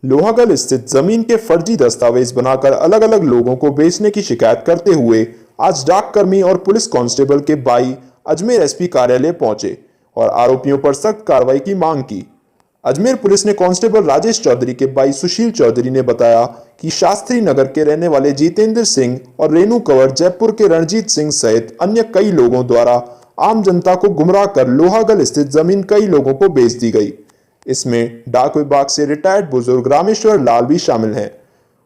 लोहागल स्थित जमीन के फर्जी दस्तावेज बनाकर अलग अलग लोगों को बेचने की शिकायत करते हुए आज डाककर्मी और पुलिस कांस्टेबल के भाई अजमेर एसपी कार्यालय पहुंचे और आरोपियों पर सख्त कार्रवाई की मांग की। अजमेर पुलिस ने कांस्टेबल राजेश चौधरी के भाई सुशील चौधरी ने बताया कि शास्त्री नगर के रहने वाले जितेंद्र सिंह और रेणु कंवर जयपुर के रणजीत सिंह सहित अन्य कई लोगों द्वारा आम जनता को गुमराह कर लोहागल स्थित जमीन कई लोगों को बेच दी गई। इसमें डाक विभाग से रिटायर्ड बुजुर्ग रामेश्वर लाल भी शामिल हैं।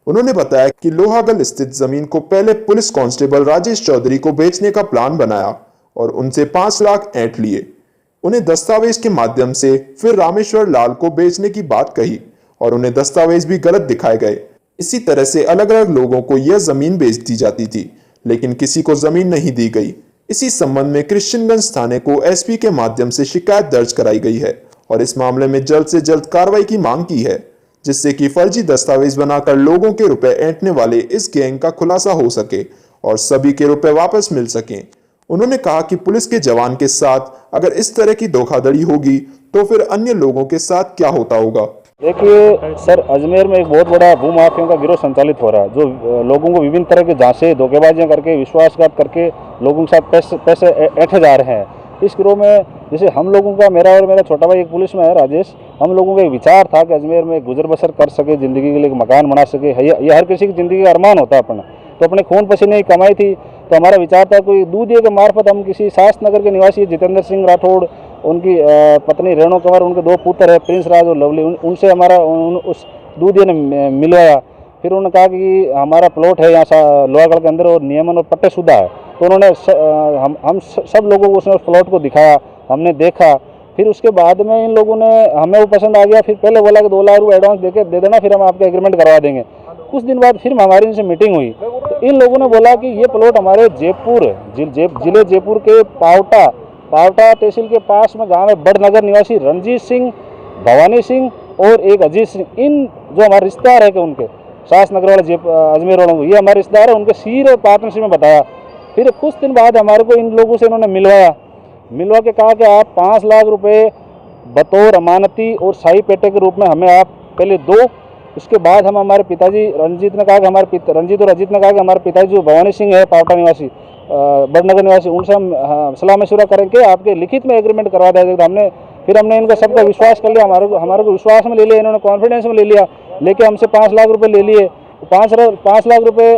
उन्होंने बताया कि लोहागल स्थित जमीन को पहले पुलिस कांस्टेबल राजेश चौधरी को बेचने का प्लान बनाया और उनसे 5 लाख ऐंठ लिए। उन्हें दस्तावेज के माध्यम से फिर रामेश्वर लाल को बेचने की बात कही और उन्हें दस्तावेज भी गलत दिखाए गए। इसी तरह से अलग अलग लोगों को यह जमीन बेच दी जाती थी, लेकिन किसी को जमीन नहीं दी गई। इसी संबंध में क्रिश्चियनगंज थाने को एसपी के माध्यम से शिकायत दर्ज कराई गई है और इस मामले में जल्द से जल्द कार्रवाई की मांग की है, जिससे कि फर्जी दस्तावेज बनाकर लोगों के रुपए ऐंठने वाले इस गैंग का खुलासा हो सके और सभी के रुपए वापस मिल सकें। उन्होंने कहा कि पुलिस के जवान के साथ अगर इस तरह की धोखाधड़ी होगी तो फिर अन्य लोगों के साथ क्या होता होगा। देखिए सर, अजमेर में एक बहुत बड़ा भूमाफियों का गिरोह संचालित हो रहा है, जो लोगों को विभिन्न तरह के झांसे धोखेबाजियां करके विश्वासघात करके लोगों के साथ पैसे ऐंठे जा रहे हैं। इस गिरोह में जैसे हम लोगों का, मेरा और मेरा छोटा भाई एक पुलिस में है राजेश, हम लोगों का एक विचार था कि अजमेर में गुजर बसर कर सके, ज़िंदगी के लिए एक मकान बना सके। ये हर किसी की ज़िंदगी का अरमान होता है अपना। तो अपने खून पसीने की कमाई थी, तो हमारा विचार था कोई दूधिया के मार्फत हम किसी शास्त्र नगर के निवासी जितेंद्र सिंह राठौड़, उनकी पत्नी रेणु कंवर, उनके 2 पुत्र है प्रिंस राज और लवली, उनसे हमारा उस दूधिया ने मिलवाया। फिर उन्होंने कहा कि हमारा प्लॉट है यहाँ लोहागढ़ के अंदर और नियमन और पट्टे शुदा है। तो उन्होंने हम सब लोगों को उसने उस प्लॉट को दिखाया, हमने देखा। फिर उसके बाद में इन लोगों ने, हमें वो पसंद आ गया। फिर पहले बोला कि 2 लाख रुपये एडवांस दे देना, फिर हम आपका एग्रीमेंट करवा देंगे। कुछ दिन बाद फिर हमारी इनसे मीटिंग हुई, तो इन लोगों ने बोला कि ये प्लॉट हमारे जिले जयपुर के पावटा तहसील के पास में गाँव है बड़नगर निवासी रणजीत सिंह, भवानी सिंह और एक अजीत सिंह, इन जो हमारे रिश्तेदार है कि उनके शास नगर वाले अजमेर वालों को, ये हमारे रिश्तेदार है, उनके सीर और पार्टनरशिप में बताया। फिर कुछ दिन बाद हमारे को इन लोगों से इन्होंने मिलवा के कहा कि आप 5 लाख रुपए बतौर अमानती और शाही पेटे के रूप में हमें आप पहले दो। उसके बाद हम हमारे पिताजी रंजीत और अजीत ने कहा कि हमारे पिताजी जो भवानी सिंह है पावटा निवासी, बड़नगर निवासी, उनसे हम सलाह मशुरा करके आपके लिखित में एग्रीमेंट करवा दिया। फिर हमने इनका सबका विश्वास कर लिया, हमारे को विश्वास में ले लिया, इन्होंने कॉन्फिडेंस में ले लिया, लेके हमसे 5 लाख रुपए ले लिए। 5 लाख रुपए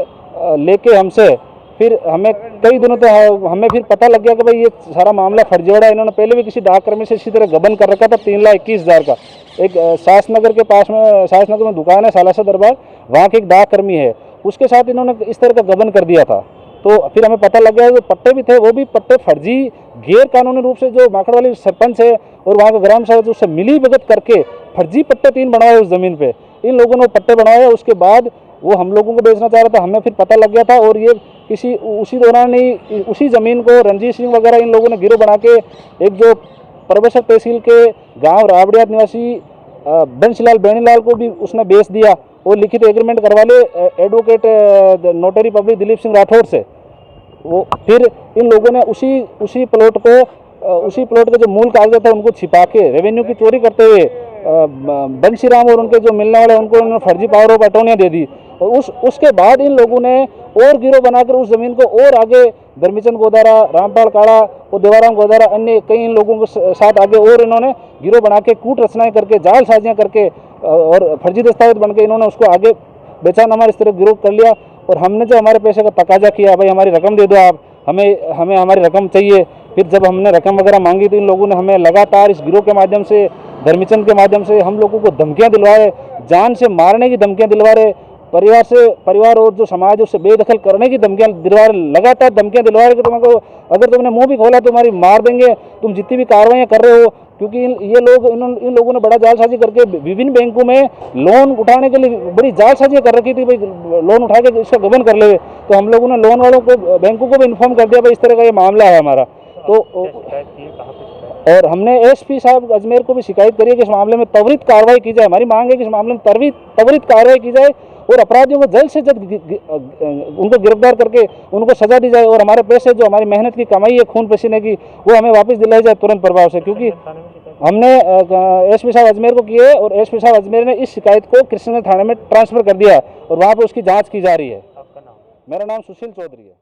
लेके हमसे फिर हमें कई दिनों तक हमें फिर पता लग गया कि भाई ये सारा मामला फर्जीवाड़ा है। इन्होंने पहले भी किसी डाककर्मी से इसी तरह गबन कर रखा था 3,21,000 का। एक शासनगर के पास में, शासनगर में दुकान है सालासा दरबार, वहाँ के एक डाककर्मी है, उसके साथ इन्होंने इस तरह का गबन कर दिया था। तो फिर हमें पता लग गया जो पट्टे भी थे वो भी पट्टे फर्जी, गैर कानूनी रूप से जो माखड़वाली सरपंच है और वहाँ का ग्राम सभा उससे मिली भगत करके फर्जी पट्टे 3 बनवाए उस जमीन पे। इन लोगों ने पट्टे बनवाए, उसके बाद वो हम लोगों को बेचना चाह रहा था, हमें फिर पता लग गया था। और ये उसी दौरान ही उसी ज़मीन को रणजीत सिंह वगैरह इन लोगों ने गिरोह बना के एक जो परबसर तहसील के गांव रावड़ियात निवासी बंशीलाल बेनीलाल को भी उसने बेच दिया और लिखित एग्रीमेंट करवा ले advocate notary public Dilip Singh Rathore से। वो फिर इन लोगों ने उसी प्लॉट के जो मूल कागजात थे उनको छिपा के रेवेन्यू की चोरी करते हुए बंशीराम और उनके जो मिलने वाले उनको उन्होंने फर्जी पावर ऑफ अटॉर्नी दे दी। और उसके बाद इन लोगों ने और गिरोह बनाकर उस जमीन को और आगे धर्मीचंद गोदारा, रामपाल काड़ा और देवाराम गोदारा, अन्य कई इन लोगों के साथ आगे और इन्होंने गिरोह बना के कूट रचनाएं करके जाल साजियां करके और फर्जी दस्तावेज बन के इन्होंने उसको आगे बेचाना इस तरह गिरोह कर लिया। और हमने जो हमारे पैसे का तकाजा किया, भाई हमारी रकम दे दो आप, हमें हमारी रकम चाहिए। फिर जब हमने रकम वगैरह मांगी तो इन लोगों ने हमें लगातार इस गिरोह के माध्यम से, धर्मीचंद के माध्यम से हम लोगों को धमकियां दिलवा रहे, जान से मारने की धमकियां दिलवा रहे, परिवार और जो समाज है उससे बेदखल करने की धमकियां दिलवा रहे, लगातार धमकियां दिलवा रहे कि तुमको अगर तुमने मुंह भी खोला तो तुम्हारी मार देंगे, तुम जितनी भी कार्रवाइयां कर रहे हो। क्योंकि इन लोगों ने बड़ा जालसाजी करके विभिन्न बैंकों में लोन उठाने के लिए बड़ी जालसाजी कर रखी थी, भाई लोन उठा के इसका गबन कर ले। तो हम लोगों ने लोन वालों को, बैंकों को भी इन्फॉर्म कर दिया भाई इस तरह का ये मामला है हमारा। तो और हमने एसपी साहब अजमेर को भी शिकायत करी है कि इस मामले में त्वरित कार्रवाई की जाए। हमारी मांग है कि इस मामले में त्वरित कार्रवाई की जाए और अपराधियों को जल्द से जल्द उनको गिरफ्तार करके उनको सजा दी जाए और हमारे पैसे जो हमारी मेहनत की कमाई है खून पसीने की वो हमें वापस दिलाई जाए तुरंत प्रभाव से। क्योंकि हमने एसपी साहब अजमेर को किए और एसपी साहब अजमेर ने इस शिकायत को कृष्णनगर थाने में ट्रांसफर कर दिया और वहाँ पर उसकी जांच की जा रही है। आपका नाम? मेरा नाम सुशील चौधरी है।